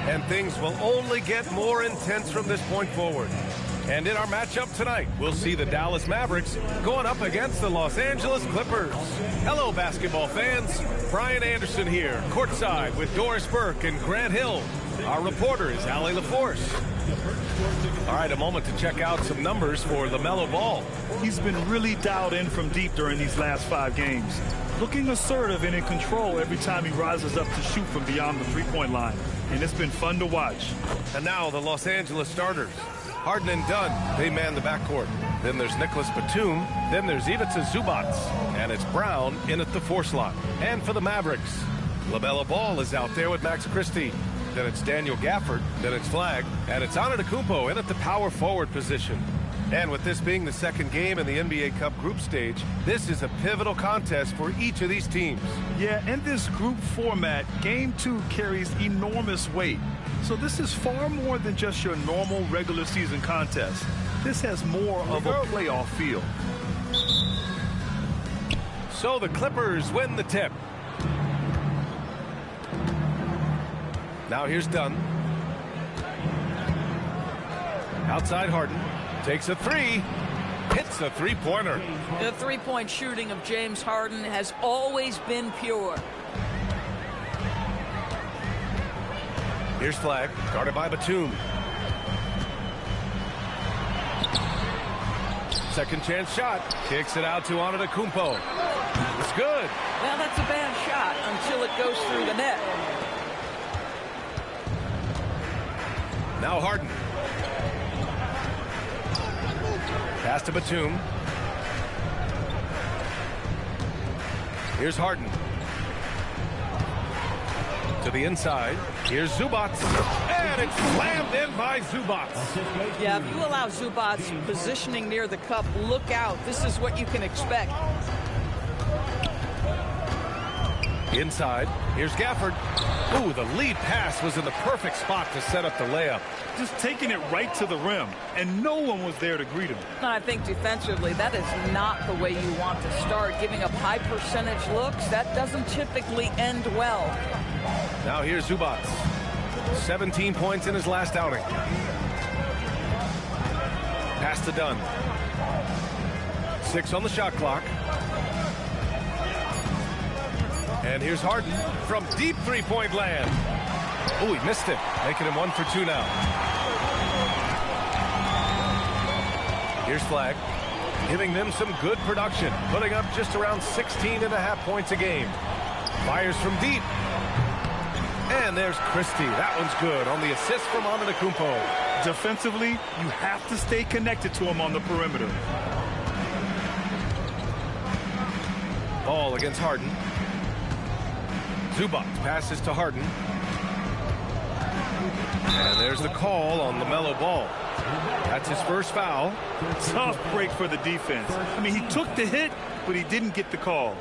and things will only get more intense from this point forward. And in our matchup tonight, we'll see the Dallas Mavericks going up against the Los Angeles Clippers. Hello, basketball fans. Brian Anderson here, courtside with Doris Burke and Grant Hill. Our reporter is Allie LaForce. All right, a moment to check out some numbers for LaMelo Ball. He's been really dialed in from deep during these last 5 games. Looking assertive and in control every time he rises up to shoot from beyond the three-point line. And it's been fun to watch. And now the Los Angeles starters. Harden and Dunn, they man the backcourt. Then there's Nicholas Batum. Then there's Ivica Zubac. And it's Brown in at the 4 slot. And for the Mavericks, LaMelo Ball is out there with Max Christie. Then it's Daniel Gafford. Then it's Flag. And it's Antetokounmpo in at the power forward position. And with this being the second game in the NBA Cup group stage, this is a pivotal contest for each of these teams. Yeah, in this group format, Game 2 carries enormous weight. So this is far more than just your normal regular season contest. This has more of a playoff feel. So the Clippers win the tip. Now here's Dunn. Outside Harden. Takes a 3. Hits a three-pointer. The three-point shooting of James Harden has always been pure. Here's Flag, guarded by Batum. Second chance shot. Kicks it out to Antetokounmpo. It's good. Well, that's a bad shot until it goes through the net. Now Harden. Pass to Batum. Here's Harden. To the inside. Here's Zubac. And it's slammed in by Zubac. Yeah, if you allow Zubac positioning near the cup, look out. This is what you can expect. Inside. Here's Gafford. Ooh, the lead pass was in the perfect spot to set up the layup. Just taking it right to the rim, and no one was there to greet him. And I think defensively, that is not the way you want to start. Giving up high percentage looks, that doesn't typically end well. Now here's Zubac. 17 points in his last outing. Pass to Dunn. 6 on the shot clock. And here's Harden from deep three-point land. Oh, he missed it, making him 1 for 2 now. Here's Flag, giving them some good production, putting up just around 16.5 points a game. Fires from deep. And there's Christie. That one's good on the assist from Antetokounmpo. Defensively, you have to stay connected to him on the perimeter. Ball against Harden. Zubac passes to Harden. And there's the call on LaMelo Ball. That's his first foul. Tough break for the defense. I mean, he took the hit, but he didn't get the call.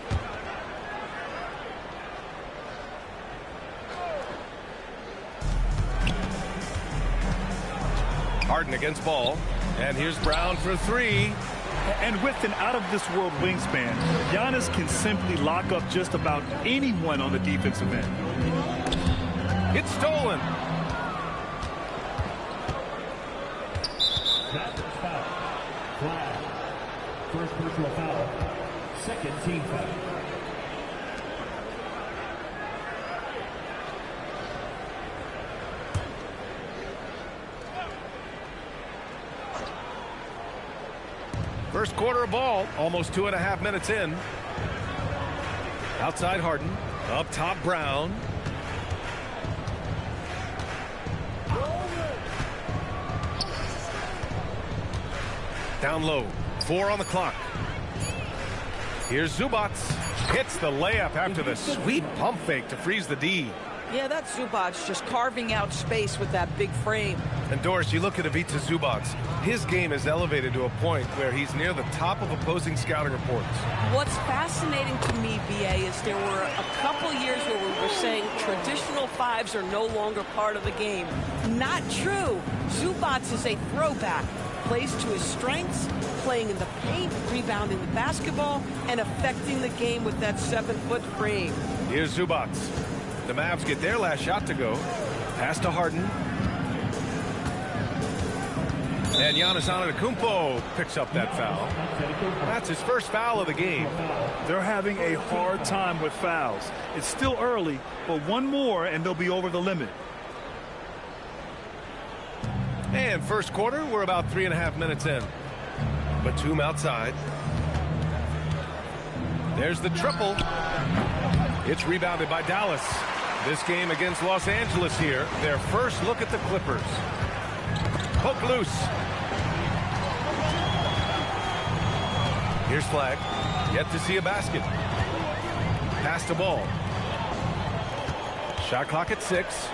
Harden against Ball. And here's Brown for 3. And with an out-of-this-world wingspan, Giannis can simply lock up just about anyone on the defensive end. It's stolen. First personal foul. Second team foul. First quarter of ball, almost 2.5 minutes in. Outside Harden, up top Brown. Down low, 4 on the clock. Here's Zubac. Hits the layup after the sweet pump fake to freeze the D. Yeah, that's Zubac just carving out space with that big frame. And Doris, you look at Ivica Zubac. His game is elevated to a point where he's near the top of opposing scouting reports. What's fascinating to me, BA, is there were a couple years where we were saying traditional fives are no longer part of the game. Not true. Zubac is a throwback. Plays to his strengths, playing in the paint, rebounding the basketball, and affecting the game with that 7-foot frame. Here's Zubac. The Mavs get their last shot to go. Pass to Harden. And Giannis Antetokounmpo picks up that foul. That's his first foul of the game. They're having a hard time with fouls. It's still early, but one more and they'll be over the limit. And first quarter, we're about 3.5 minutes in. Batum outside. There's the triple. It's rebounded by Dallas. This game against Los Angeles here. Their first look at the Clippers. Poke loose. Here's Flag. Yet to see a basket. Pass the ball. Shot clock at 6.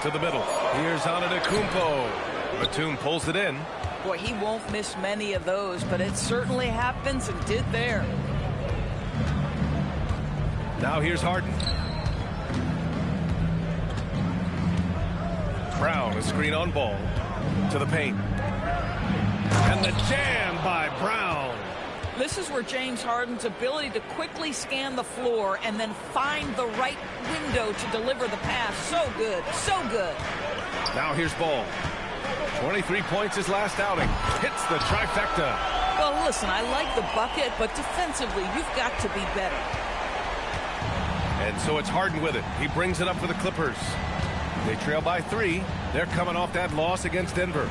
To the middle. Here's Antetokounmpo. Batum pulls it in. Boy, he won't miss many of those, but it certainly happens and did there. Now here's Harden. Brown, a screen on ball. To the paint. And the jam by Brown. This is where James Harden's ability to quickly scan the floor and then find the right window to deliver the pass. So good. So good. Now here's Ball. 23 points his last outing. Hits the trifecta. Well, listen, I like the bucket, but defensively, you've got to be better. And so it's Harden with it. He brings it up for the Clippers. They trail by 3. They're coming off that loss against Denver.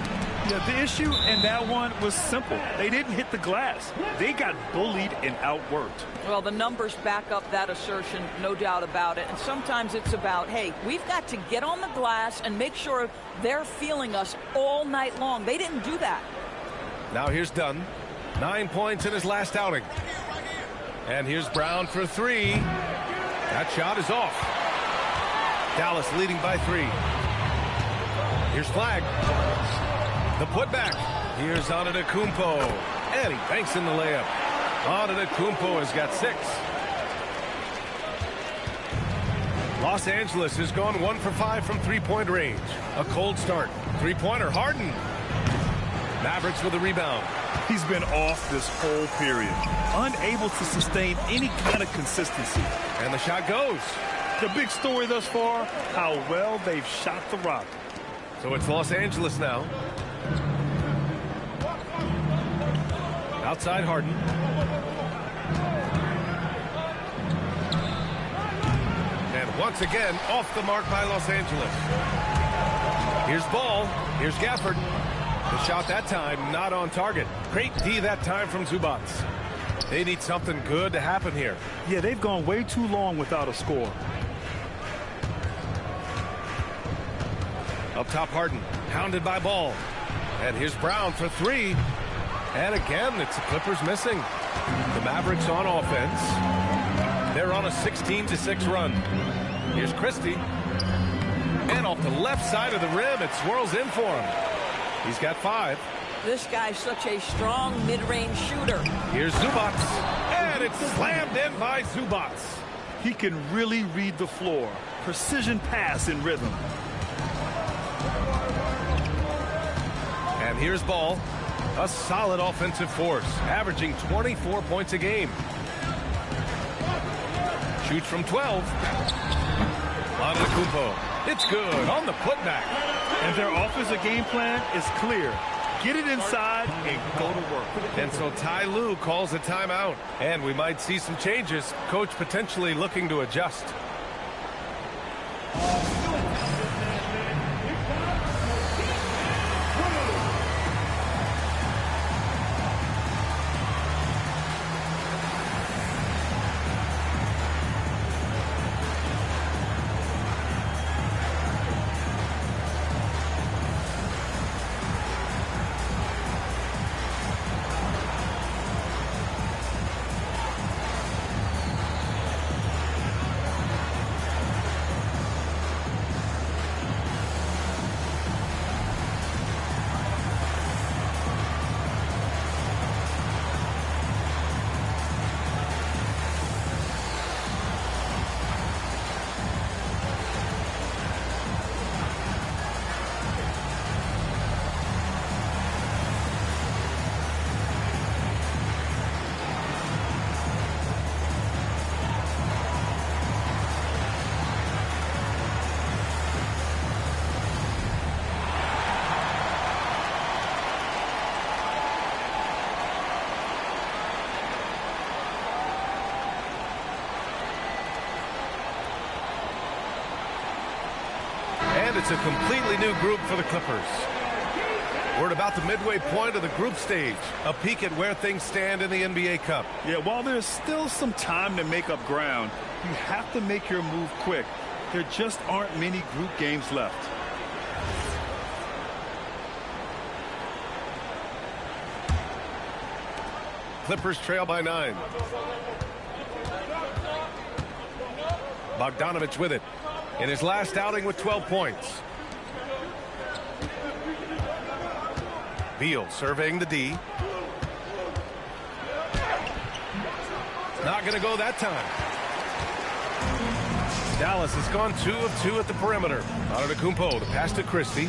Yeah, the issue in that one was simple. They didn't hit the glass. They got bullied and outworked. Well, the numbers back up that assertion, no doubt about it. And sometimes it's about, hey, we've got to get on the glass and make sure they're feeling us all night long. They didn't do that. Now here's Dunn. 9 points in his last outing. And here's Brown for 3. That shot is off. Dallas leading by 3. Here's Flag. The putback. Here's Antetokounmpo. And he banks in the layup. Antetokounmpo has got 6. Los Angeles has gone 1 for 5 from three-point range. A cold start. Three-pointer. Harden. Mavericks with a rebound. He's been off this whole period. Unable to sustain any kind of consistency. And the shot goes. The big story thus far, how well they've shot the rock. So it's Los Angeles now. Outside Harden. And once again, off the mark by Los Angeles. Here's Ball. Here's Gafford. The shot that time not on target. Great D that time from Zubats. They need something good to happen here. Yeah, they've gone way too long without a score. Up top Harden. Hounded by Ball. And here's Brown for 3. And again, it's the Clippers missing. The Mavericks on offense. They're on a 16-6 run. Here's Christie. And off the left side of the rim, it swirls in for him. He's got 5. This guy's such a strong mid-range shooter. Here's Zubats. And it's slammed in by Zubats. He can really read the floor. Precision pass in rhythm. And here's Ball. A solid offensive force, averaging 24 points a game. Shoots from 12. Antetokounmpo. It's good on the putback. And their offensive game plan is clear. Get it inside and go to work. And so Ty Lue calls a timeout. And we might see some changes. Coach potentially looking to adjust. And it's a completely new group for the Clippers. We're at about the midway point of the group stage. A peek at where things stand in the NBA Cup. Yeah, while there's still some time to make up ground, you have to make your move quick. There just aren't many group games left. Clippers trail by 9. Bogdanovich with it. In his last outing with 12 points. Beal surveying the D. Not going to go that time. Dallas has gone 2 of 2 at the perimeter. Antetokounmpo to pass to Christie.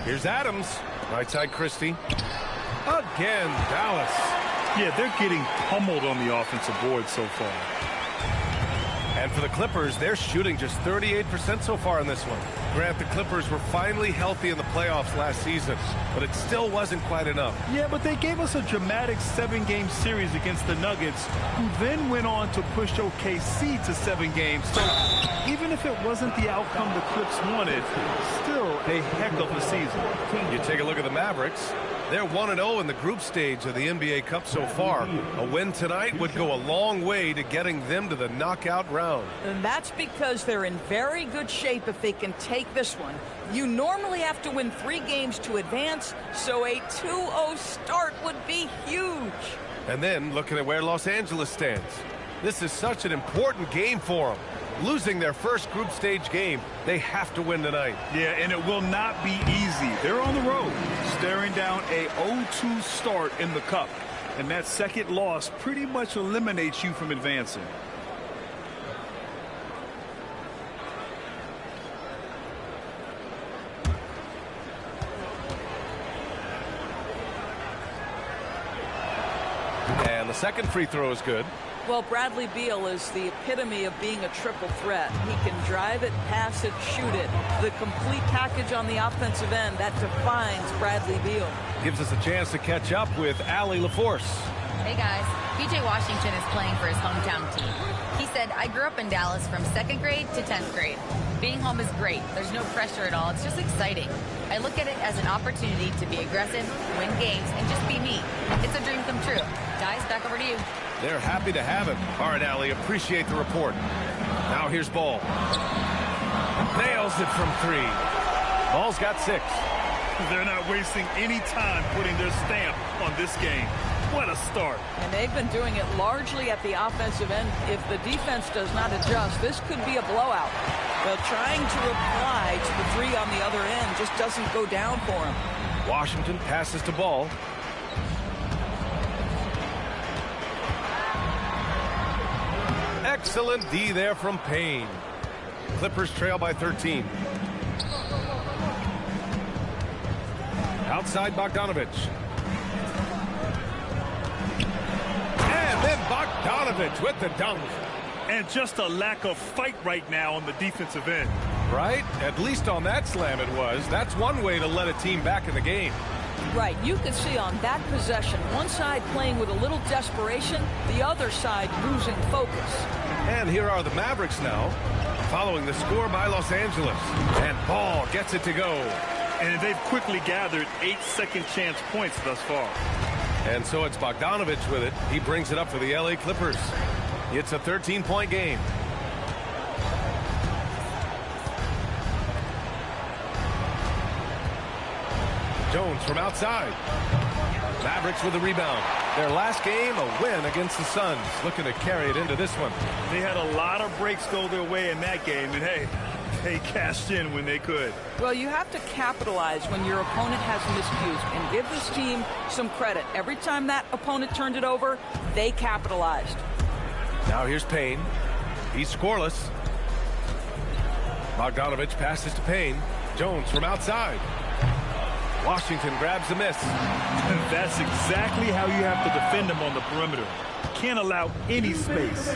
Here's Adams. Right side Christie. Again, Dallas. Yeah, they're getting pummeled on the offensive board so far. And for the Clippers, they're shooting just 38% so far in this one. Grant, the Clippers were finally healthy in the playoffs last season, but it still wasn't quite enough. Yeah, but they gave us a dramatic 7-game series against the Nuggets, who then went on to push OKC to 7 games. So even if it wasn't the outcome the Clips wanted, still a heck of a season. You take a look at the Mavericks. They're 1-0 in the group stage of the NBA Cup so far. A win tonight would go a long way to getting them to the knockout round. And that's because they're in very good shape if they can take this one. You normally have to win 3 games to advance, so a 2-0 start would be huge. And then looking at where Los Angeles stands. This is such an important game for them. Losing their first group stage game, they have to win tonight. Yeah, and it will not be easy. They're on the road, staring down a 0-2 start in the Cup. And that second loss pretty much eliminates you from advancing. And the second free throw is good. Well, Bradley Beal is the epitome of being a triple threat. He can drive it, pass it, shoot it. The complete package on the offensive end, that defines Bradley Beal. Gives us a chance to catch up with Allie LaForce. Hey guys, PJ Washington is playing for his hometown team. He said, I grew up in Dallas from 2nd grade to 10th grade. Being home is great. There's no pressure at all. It's just exciting. I look at it as an opportunity to be aggressive, win games, and just be me. It's a dream come true. Guys, back over to you. They're happy to have him. All right, Allie, appreciate the report. Now here's Ball. Nails it from 3. Ball's got 6. They're not wasting any time putting their stamp on this game. What a start. And they've been doing it largely at the offensive end. If the defense does not adjust, this could be a blowout. But trying to reply to the 3 on the other end just doesn't go down for him. Washington passes to Ball. Excellent D there from Payne. Clippers trail by 13. Outside Bogdanovich. And then Bogdanovich with the dunk. And just a lack of fight right now on the defensive end. Right? At least on that slam it was. That's one way to let a team back in the game. Right, you can see on that possession, one side playing with a little desperation, the other side losing focus. And here are the Mavericks now, following the score by Los Angeles. And Ball gets it to go. And they've quickly gathered 8 second chance points thus far. And so it's Bogdanovich with it. He brings it up for the LA Clippers. It's a 13-point game. Jones from outside. Mavericks with the rebound. Their last game, a win against the Suns. Looking to carry it into this one. They had a lot of breaks go their way in that game, and hey, they cashed in when they could. Well, you have to capitalize when your opponent has miscues and give this team some credit. Every time that opponent turned it over, they capitalized. Now here's Payne. He's scoreless. Bogdanovich passes to Payne. Jones from outside. Washington grabs the miss. That's exactly how you have to defend them on the perimeter. Can't allow any space.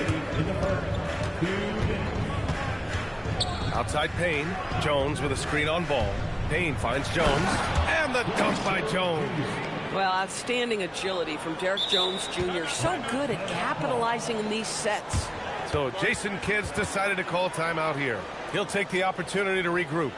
Outside Payne. Jones with a screen on Ball. Payne finds Jones. And the dunk by Jones. Well, outstanding agility from Derek Jones Jr. So good at capitalizing in these sets. So Jason Kidd's decided to call timeout here. He'll take the opportunity to regroup.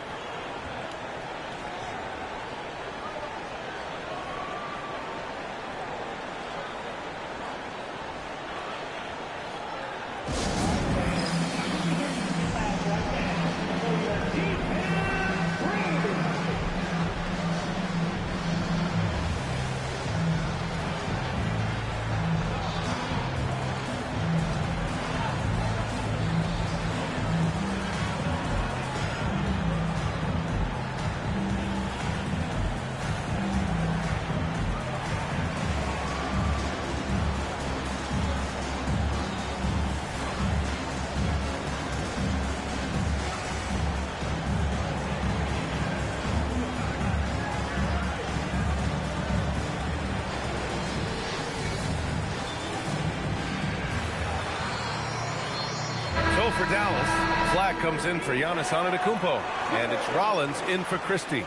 For Dallas, flag comes in for Giannis Antetokounmpo, and it's Rollins in for Christie.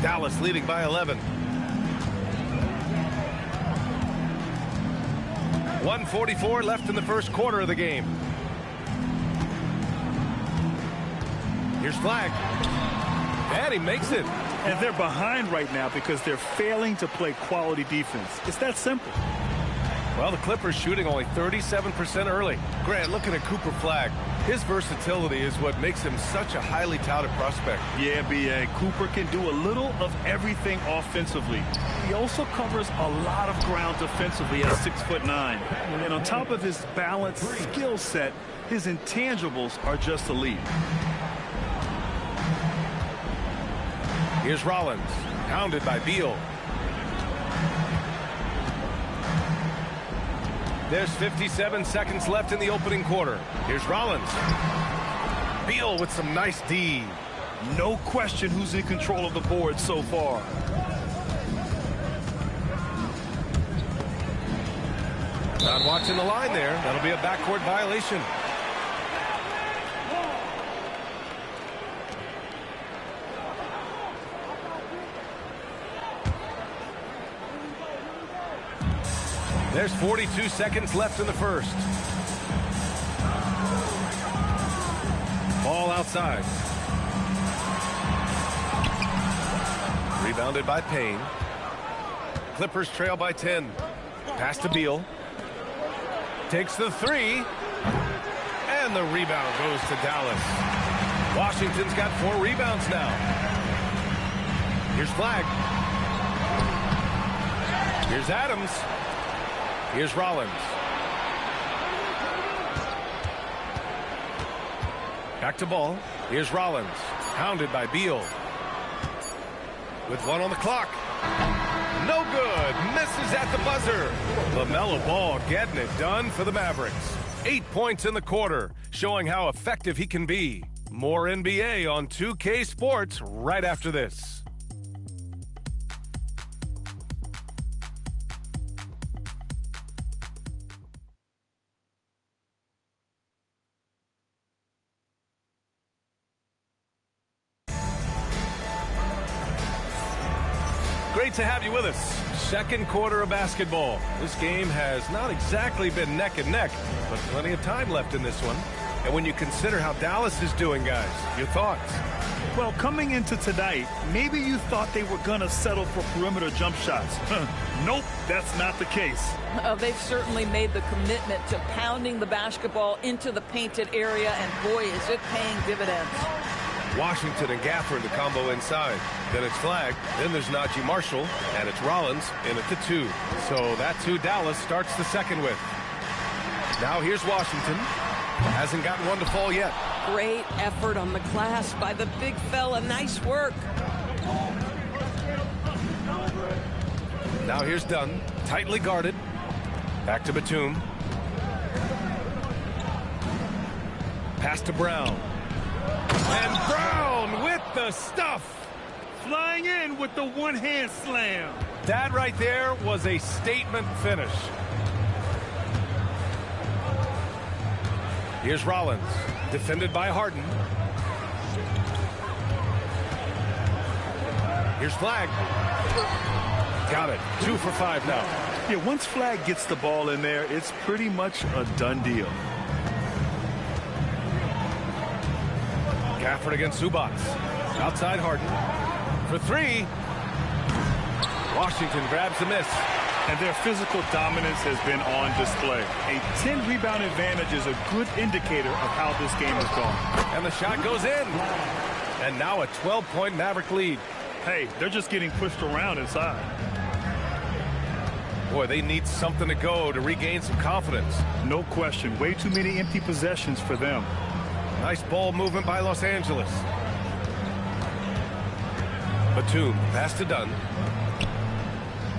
Dallas leading by 11. 1:44 left in the first quarter of the game. Here's flag. And he makes it. And they're behind right now because they're failing to play quality defense. It's that simple. Well, the Clippers shooting only 37% early. Grant, looking at Cooper Flag, his versatility is what makes him such a highly touted prospect. Yeah, B.A. Cooper can do a little of everything offensively. He also covers a lot of ground defensively at 6'9". And on top of his balanced skill set, his intangibles are just elite. Here's Rollins, pounded by Beal. There's 57 seconds left in the opening quarter. Here's Rollins. Beal with some nice D. No question who's in control of the board so far. Not watching the line there. That'll be a backcourt violation. There's 42 seconds left in the first. Ball outside. Rebounded by Payne. Clippers trail by 10. Pass to Beal. Takes the three. And the rebound goes to Dallas. Washington's got 4 rebounds now. Here's Flag. Here's Adams. Here's Rollins. Back to ball. Here's Rollins. Pounded by Beal. With 1 on the clock. No good. Misses at the buzzer. LaMelo Ball getting it done for the Mavericks. 8 points in the quarter, showing how effective he can be. More NBA on 2K Sports right after this. Great to have you with us. Second quarter of basketball. This game has not exactly been neck and neck, but plenty of time left in this one. And when you consider how Dallas is doing, guys, your thoughts? Well, coming into tonight, maybe you thought they were going to settle for perimeter jump shots. Nope, that's not the case. They've certainly made the commitment to pounding the basketball into the painted area, and boy, is it paying dividends. Washington and Gafford, the combo inside. Then it's Flag. Then there's Najee Marshall. And it's Rollins in at the 2. So that's who Dallas starts the second with. Now here's Washington. Hasn't gotten one to fall yet. Great effort on the glass by the big fella. Nice work. Now here's Dunn. Tightly guarded. Back to Batum. Pass to Brown. And Brown with the stuff. Flying in with the one-hand slam. That right there was a statement finish. Here's Rollins, defended by Harden. Here's Flag. Got it. 2 for 5 now. Yeah, once Flag gets the ball in there, it's pretty much a done deal. Gafford against Zubats. Outside Harden. For 3. Washington grabs the miss. And their physical dominance has been on display. A 10-rebound advantage is a good indicator of how this game has gone. And the shot goes in. And now a 12-point Maverick lead. Hey, they're just getting pushed around inside. Boy, they need something to go to regain some confidence. No question. Way too many empty possessions for them. Nice ball movement by Los Angeles. Batum, pass to Dunn.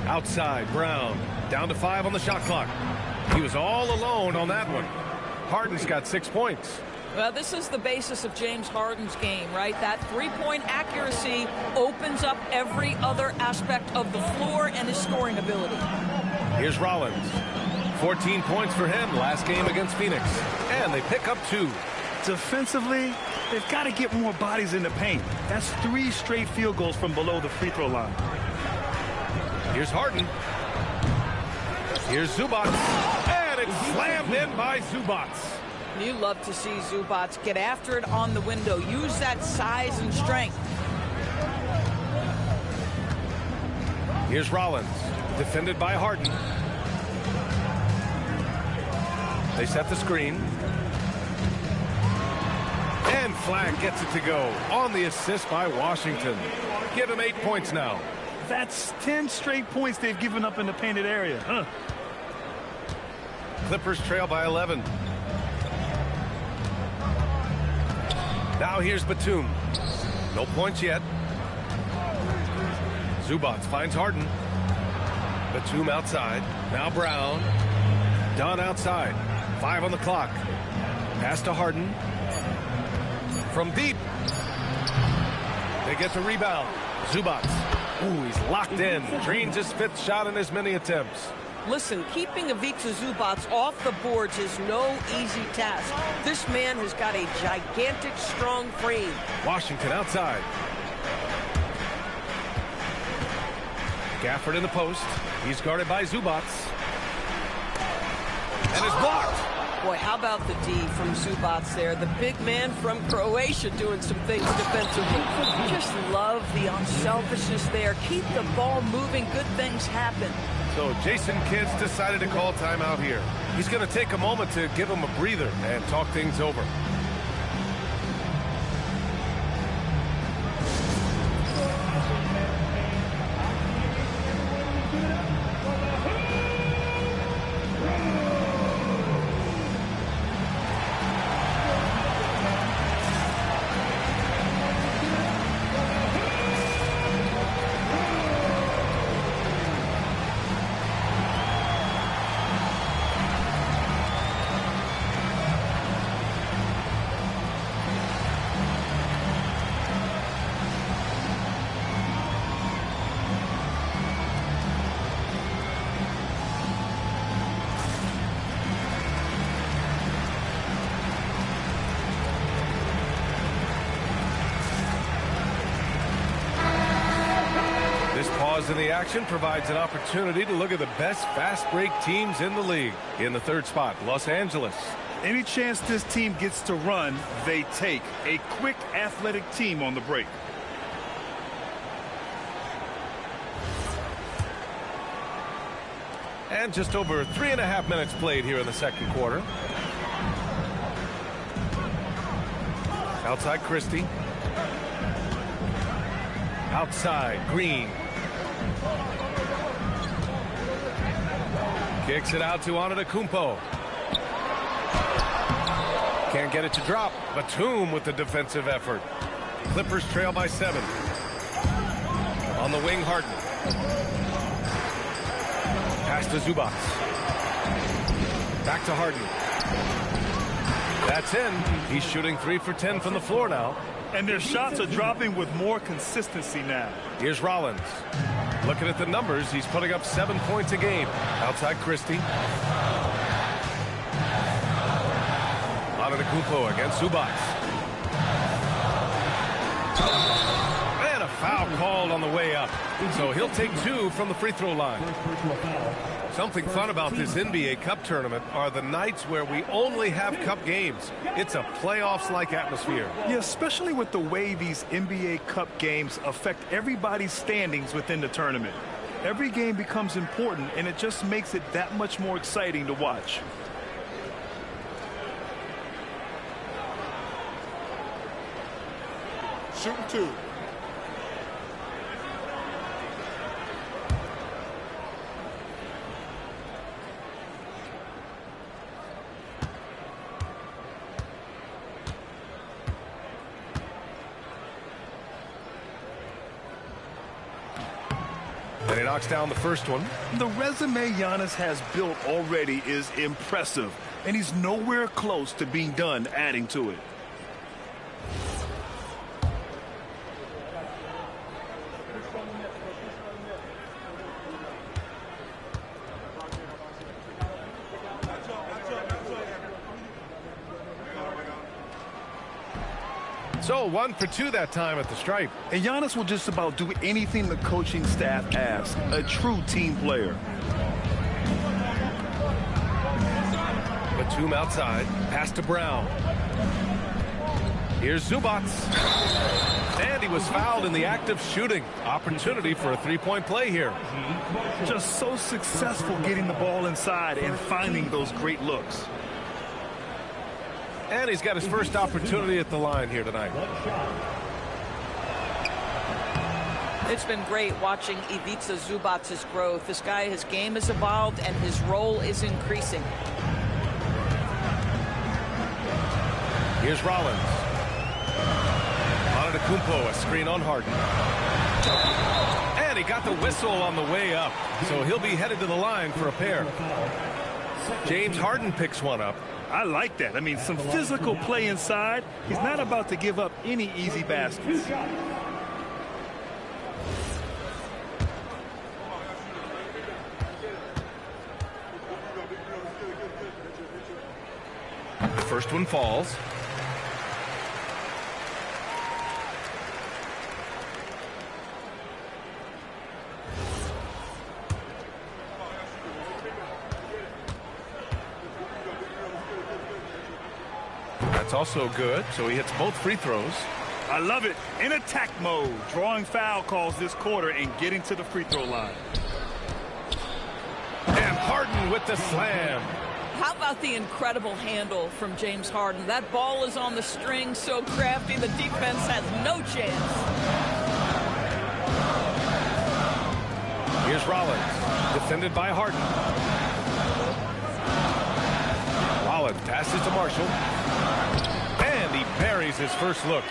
Outside, Brown. Down to 5 on the shot clock. He was all alone on that one. Harden's got 6 points. Well, this is the basis of James Harden's game, right? That three-point accuracy opens up every other aspect of the floor and his scoring ability. Here's Rollins. 14 points for him last game against Phoenix. And they pick up 2. Defensively, they've got to get more bodies in the paint. That's 3 straight field goals from below the free throw line. Here's Harden. Here's Zubats. And it's slammed in by Zubats. You love to see Zubats get after it on the window. Use that size and strength. Here's Rollins. Defended by Harden. They set the screen. And Flag gets it to go on the assist by Washington. Give him 8 points now. That's 10 straight points they've given up in the painted area. Huh? Clippers trail by 11. Now here's Batum. No points yet. Zubats finds Harden. Batum outside. Now Brown. Dunn outside. 5 on the clock. Pass to Harden. From deep. They get the rebound. Zubats. Ooh, he's locked in. Drains his 5th shot in as many attempts. Listen, keeping Ivica Zubats off the boards is no easy task. This man has got a gigantic, strong frame. Washington outside. Gafford in the post. He's guarded by Zubats. And is blocked. Boy, how about the D from Zubats there? The big man from Croatia doing some things defensively. Just love the unselfishness there. Keep the ball moving. Good things happen. So Jason Kidd's decided to call timeout here. He's going to take a moment to give him a breather and talk things over. In the action provides an opportunity to look at the best fast break teams in the league. In the 3rd spot, Los Angeles. Any chance this team gets to run, they take. A quick, athletic team on the break. And just over 3.5 minutes played here in the 2nd quarter. Outside Christie. Outside Green. Kicks it out to Antetokounmpo. Can't get it to drop. Batum with the defensive effort. Clippers trail by 7. On the wing, Harden. Pass to Zubats. Back to Harden. That's in. He's shooting 3 for 10 from the floor now. And their shots are dropping with more consistency now. Here's Rollins. Looking at the numbers, he's putting up 7 points a game. Outside Christie. Antetokounmpo against Zubats. And a foul called on the way up. So he'll take 2 from the free throw line. Something fun about this NBA Cup tournament are the nights where we only have Cup games. It's a playoffs-like atmosphere. Yeah, especially with the way these NBA Cup games affect everybody's standings within the tournament. Every game becomes important, and it just makes it that much more exciting to watch. Shooting 2. And he knocks down the first one. The resume Giannis has built already is impressive, and he's nowhere close to being done adding to it. So 1 for 2 that time at the stripe. And Giannis will just about do anything the coaching staff asks. A true team player. Batum outside. Pass to Brown. Here's Zubats. And he was fouled in the act of shooting. Opportunity for a three-point play here. Just so successful getting the ball inside and finding those great looks. And he's got his first opportunity at the line here tonight. It's been great watching Ivica Zubats' growth. This guy, his game has evolved and his role is increasing. Here's Rollins. Antetokounmpo, a screen on Harden. And he got the whistle on the way up. So he'll be headed to the line for a pair. James Harden picks one up. I like that. I mean, some physical play inside. He's not about to give up any easy baskets. The first one falls. That's also good, so he hits both free throws. I love it. In attack mode, drawing foul calls this quarter and getting to the free throw line. And Harden with the slam. How about the incredible handle from James Harden? That ball is on the string, so crafty, the defense has no chance. Here's Rollins, defended by Harden. Rollins passes to Marshall. And he buries his first look.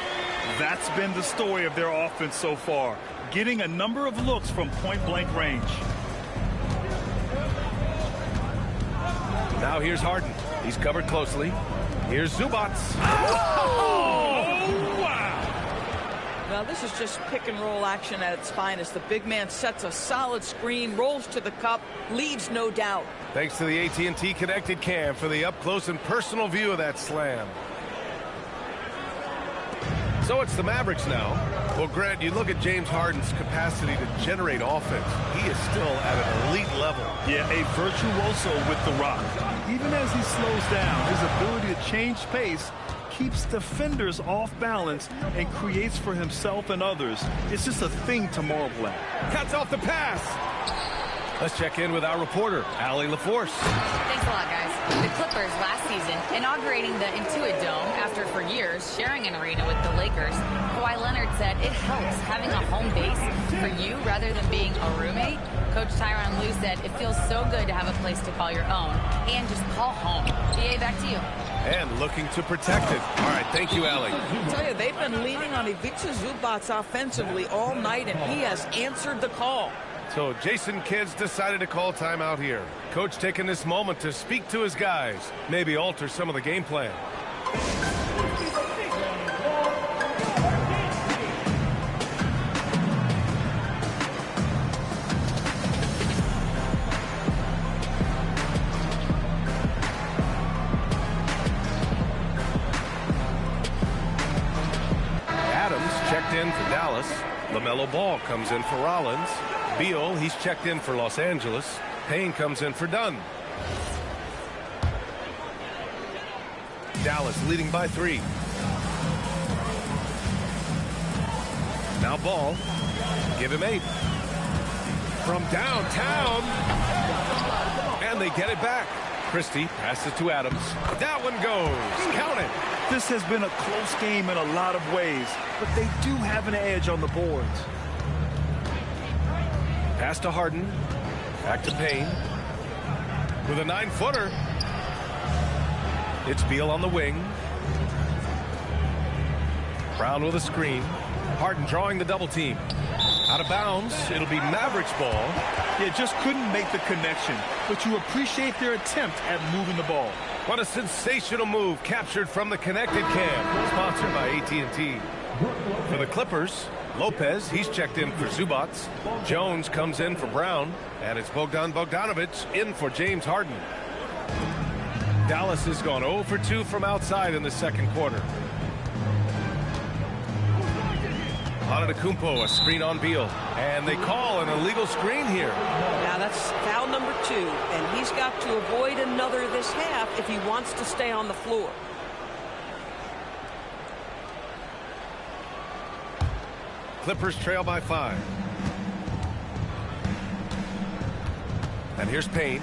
That's been the story of their offense so far, getting a number of looks from point-blank range. Now here's Harden. He's covered closely. Here's Zubats. Oh, wow! Now this is just pick and roll action at its finest. The big man sets a solid screen, rolls to the cup, leaves no doubt. Thanks to the AT&T Connected Cam for the up-close and personal view of that slam. So it's the Mavericks now. Well, Grant, you look at James Harden's capacity to generate offense. He is still at an elite level. Yeah, a virtuoso with the rock. Even as he slows down, his ability to change pace keeps defenders off balance and creates for himself and others. It's just a thing to marvel at. Cuts off the pass. Let's check in with our reporter, Allie LaForce. Thanks a lot, guys. The Clippers last season inaugurating the Intuit Dome after for years sharing an arena with the Lakers. Kawhi Leonard said it helps having a home base for you rather than being a roommate. Coach Tyronn Lue said it feels so good to have a place to call your own and just call home. BA, back to you. And looking to protect it. All right, thank you, Allie. I tell you, they've been leaning on Ivica Zubats offensively all night, and he has answered the call. So Jason Kidd's decided to call timeout here. Coach taking this moment to speak to his guys, maybe alter some of the game plan. in for Dallas. LaMelo Ball comes in for Rollins. Beal, he's checked in for Los Angeles. Payne comes in for Dunn. Dallas leading by 3. Now Ball. Give him 8. From downtown. And they get it back. Christie passes to Adams. That one goes. Count it. This has been a close game in a lot of ways, but they do have an edge on the boards. Pass to Harden. Back to Payne. With a 9-footer. It's Beal on the wing. Brown with a screen. Harden drawing the double team. Out of bounds. It'll be Mavericks ball. Yeah, just couldn't make the connection, but you appreciate their attempt at moving the ball. What a sensational move captured from the connected cam. Sponsored by AT&T. For the Clippers, Lopez, he's checked in for Zubats. Jones comes in for Brown. And it's Bogdan Bogdanovic in for James Harden. Dallas has gone 0 for 2 from outside in the second quarter. Antetokounmpo, a screen on Beal. And they call an illegal screen here. Now that's foul number 2, and he's got to avoid another this half if he wants to stay on the floor. Clippers trail by 5. And here's Payne.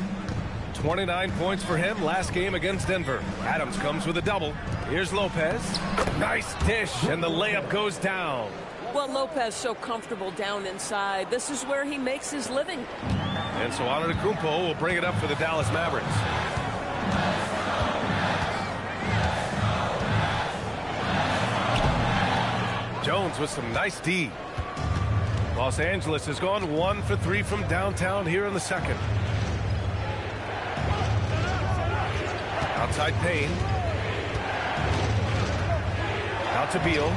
29 points for him last game against Denver. Adams comes with a double. Here's Lopez. Nice dish, and the layup goes down. Well, Lopez so comfortable down inside. This is where he makes his living. And so Antetokounmpo will bring it up for the Dallas Mavericks. Jones with some nice D. Los Angeles has gone 1 for 3 from downtown here in the second. Outside Payne. Out to Beal.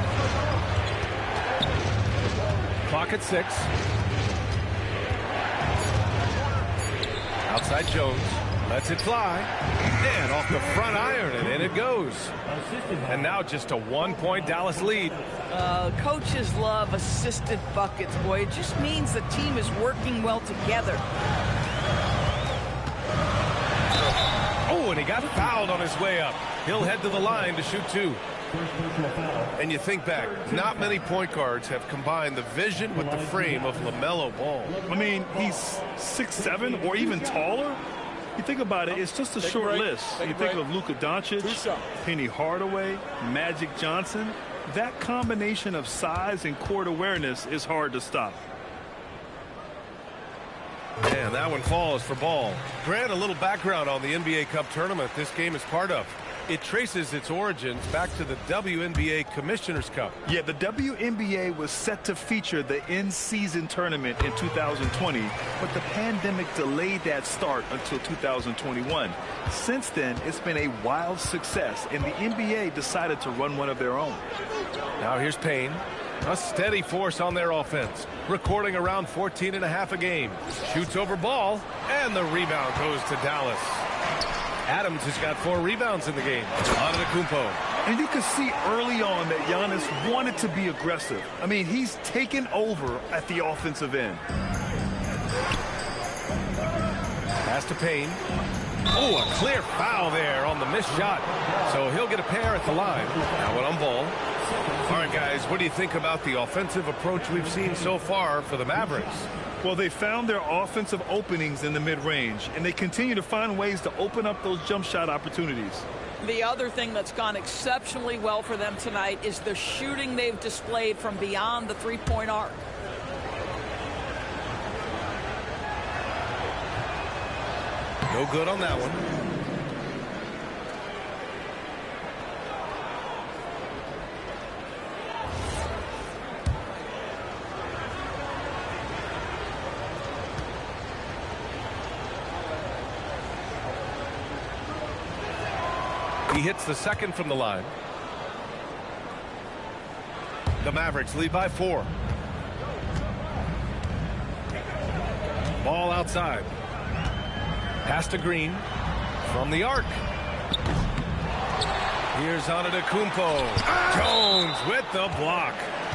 Clock at 6. Outside Jones. Lets it fly. And off the front iron, and in it goes. And now just a 1-point Dallas lead. Coaches love assisted buckets, boy. It just means the team is working well together. Oh, and he got fouled on his way up. He'll head to the line to shoot 2. And you think back, not many point guards have combined the vision with the frame of LaMelo Ball. I mean, he's 6'7" or even taller. You think about it, it's just a short list. You think of Luka Doncic, Penny Hardaway, Magic Johnson. That combination of size and court awareness is hard to stop. And that one falls for Ball. Grant, a little background on the NBA Cup tournament this game is part of. It traces its origins back to the WNBA Commissioner's Cup. Yeah, the WNBA was set to feature the in-season tournament in 2020, but the pandemic delayed that start until 2021. Since then, it's been a wild success, and the NBA decided to run one of their own. Now here's Payne. A steady force on their offense, recording around 14.5 a game. Shoots over Ball, and the rebound goes to Dallas. Adams has got 4 rebounds in the game. Antetokounmpo. And you can see early on that Giannis wanted to be aggressive. I mean, he's taken over at the offensive end. Pass to Payne. Oh, a clear foul there on the missed shot. So he'll get a pair at the line. Now one on Ball. All right, guys, what do you think about the offensive approach we've seen so far for the Mavericks? Well, they found their offensive openings in the mid-range, and they continue to find ways to open up those jump shot opportunities. The other thing that's gone exceptionally well for them tonight is the shooting they've displayed from beyond the three-point arc. No good on that one. He hits the second from the line. The Mavericks lead by 4. Ball outside. Pass to Green from the arc. Here's Antetokounmpo. Jones with the block.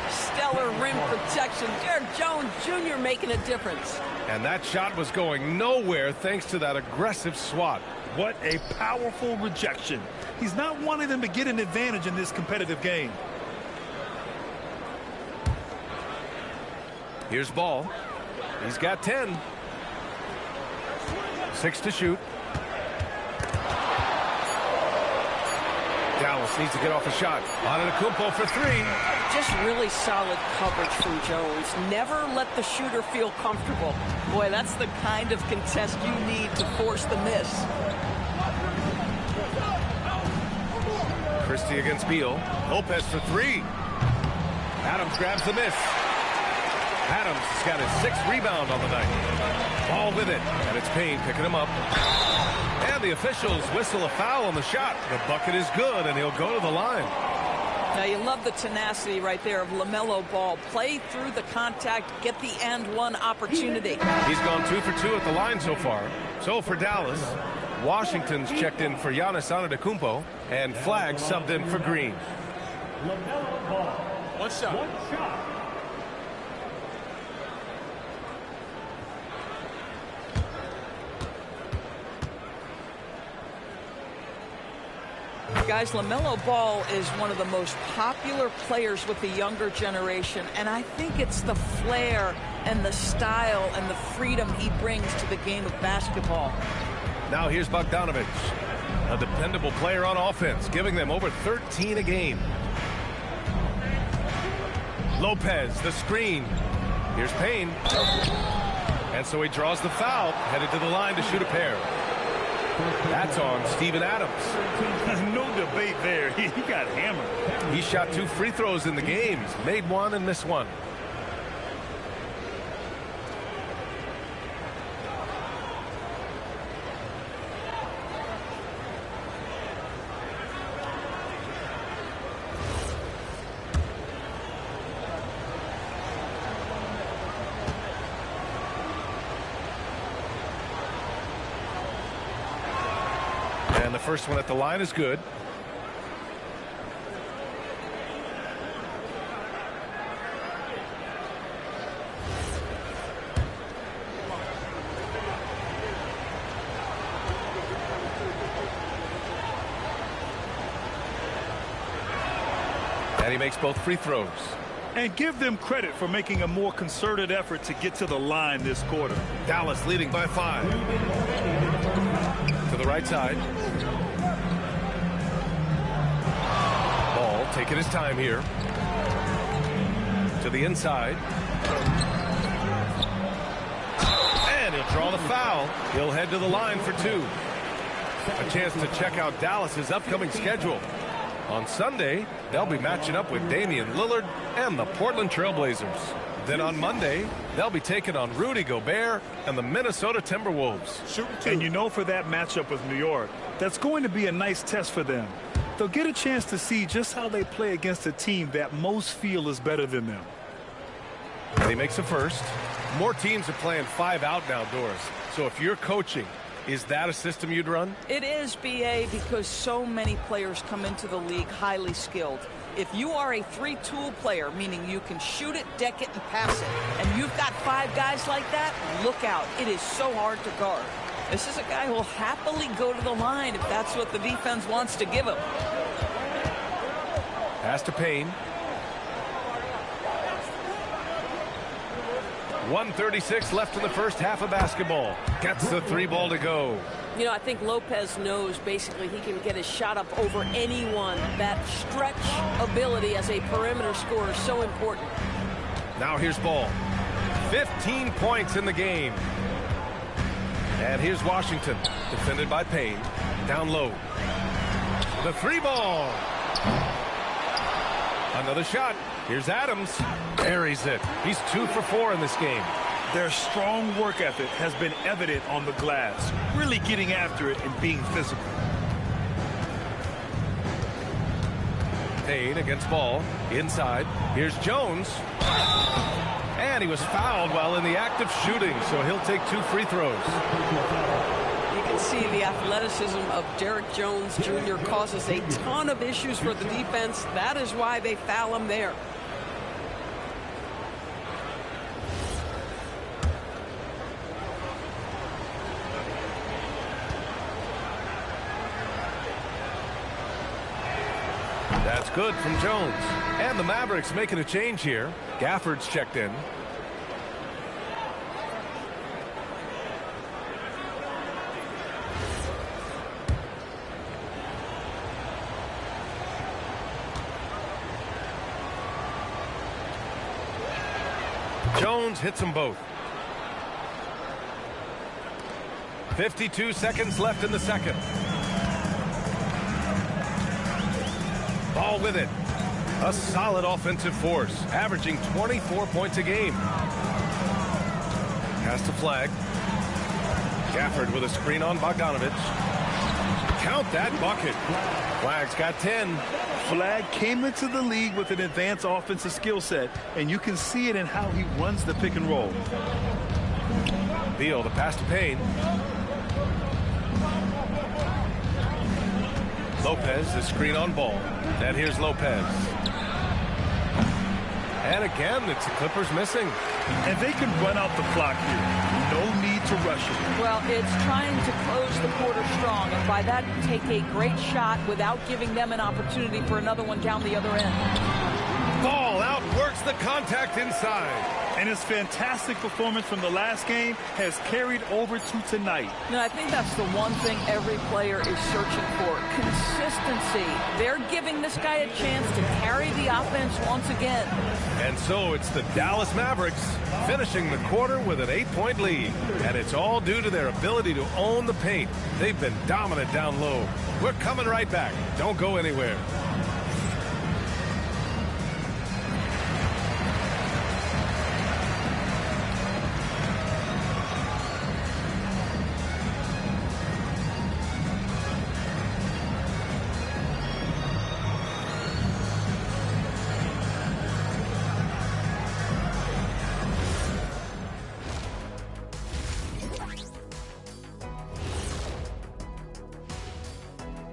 Stellar rim protection. Derek Jones Jr. making a difference. And that shot was going nowhere thanks to that aggressive swat. What a powerful rejection. He's not wanting them to get an advantage in this competitive game. Here's Ball. He's got 10. 6 to shoot. Dallas needs to get off a shot. Antetokounmpo for 3. Just really solid coverage from Jones. Never let the shooter feel comfortable. Boy, that's the kind of contest you need to force the miss. Christie against Beal. Lopez for 3. Adams grabs the miss. Adams has got his 6th rebound on the night. Ball with it, and it's Payne picking him up. And the officials whistle a foul on the shot. The bucket is good, and he'll go to the line. Now, you love the tenacity right there of LaMelo Ball. Play through the contact, get the and one opportunity. He's gone 2 for 2 at the line so far. So for Dallas, Washington's checked in for Giannis Antetokounmpo, and Flag subbed in for Green. LaMelo Ball. One shot. Guys, LaMelo Ball is one of the most popular players with the younger generation, and I think it's the flair and the style and the freedom he brings to the game of basketball. Now here's Bogdanović, a dependable player on offense, giving them over 13 a game. Lopez, the screen. Here's Payne. And so he draws the foul, headed to the line to shoot a pair. That's on Steven Adams. No debate there. He got hammered. He shot 2 free throws in the game. Made 1 and missed 1. And the first one at the line is good. And he makes both free throws. And give them credit for making a more concerted effort to get to the line this quarter. Dallas leading by 5. To the right side. Ball taking his time here. To the inside. And he'll draw the foul. He'll head to the line for 2. A chance to check out Dallas's upcoming schedule. On Sunday, they'll be matching up with Damian Lillard and the Portland Trail Blazers. Then on Monday, they'll be taking on Rudy Gobert and the Minnesota Timberwolves. And you know, for that matchup with New York, that's going to be a nice test for them. They'll get a chance to see just how they play against a team that most feel is better than them. And he makes a first. More teams are playing 5 out now, Doris. So if you're coaching, is that a system you'd run? It is, BA, because so many players come into the league highly skilled. If you are a 3-tool player, meaning you can shoot it, deck it, and pass it, and you've got 5 guys like that, look out. It is so hard to guard. This is a guy who will happily go to the line if that's what the defense wants to give him. Pass to Payne. 1:36 left in the first half of basketball. Gets the 3 ball to go. You know, I think Lopez knows basically he can get his shot up over anyone. That stretch ability as a perimeter scorer is so important. Now here's Ball. 15 points in the game. And here's Washington, defended by Payne. Down low. The 3 ball. Another shot. Here's Adams. Buries it. He's 2 for 4 in this game. Their strong work ethic has been evident on the glass, really getting after it and being physical. Payne against Ball. Inside. Here's Jones. And he was fouled while in the act of shooting, so he'll take 2 free throws. You can see the athleticism of Derek Jones Jr. causes a ton of issues for the defense. That is why they foul him there. That's good from Jones. And the Mavericks making a change here. Gafford's checked in. Jones hits them both. 52 seconds left in the second. Ball with it. A solid offensive force, averaging 24 points a game. Has to flag. Gafford with a screen on Bogdanovich. Count that bucket. Flag's got 10. Flag came into the league with an advanced offensive skill set, and you can see it in how he runs the pick and roll. Beal, the pass to Payne. Lopez, the screen on Ball. And here's Lopez. And again, it's the Clippers missing. And they can run out the clock here. No need to rush it. Well, it's trying to close the quarter strong, and by that, take a great shot without giving them an opportunity for another one down the other end. Ball outworks the contact inside. And his fantastic performance from the last game has carried over to tonight. No, I think that's the one thing every player is searching for. Consistency. They're giving this guy a chance to carry the offense once again. And so it's the Dallas Mavericks finishing the quarter with an 8-point lead. And it's all due to their ability to own the paint. They've been dominant down low. We're coming right back. Don't go anywhere.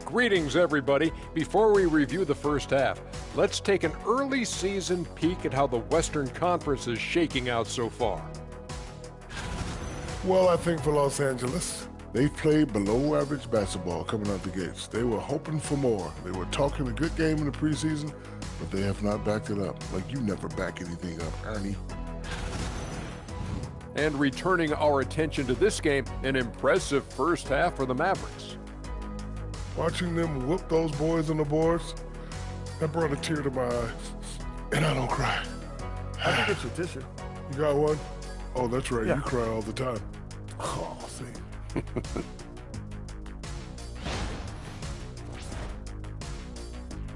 Greetings, everybody. Before we review the first half, let's take an early season peek at how the Western Conference is shaking out so far. Well, I think for Los Angeles, they've played below average basketball coming out the gates. They were hoping for more. They were talking a good game in the preseason, but they have not backed it up. Like you never back anything up, Ernie. And returning our attention to this game, an impressive first half for the Mavericks. Watching them whoop those boys on the boards, that brought a tear to my eye. And I don't cry. I think it's a tissue. You got one? Oh, that's right. Yeah. You cry all the time. Oh, see.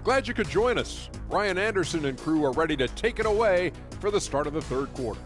Glad you could join us. Ryan Anderson and crew are ready to take it away for the start of the third quarter.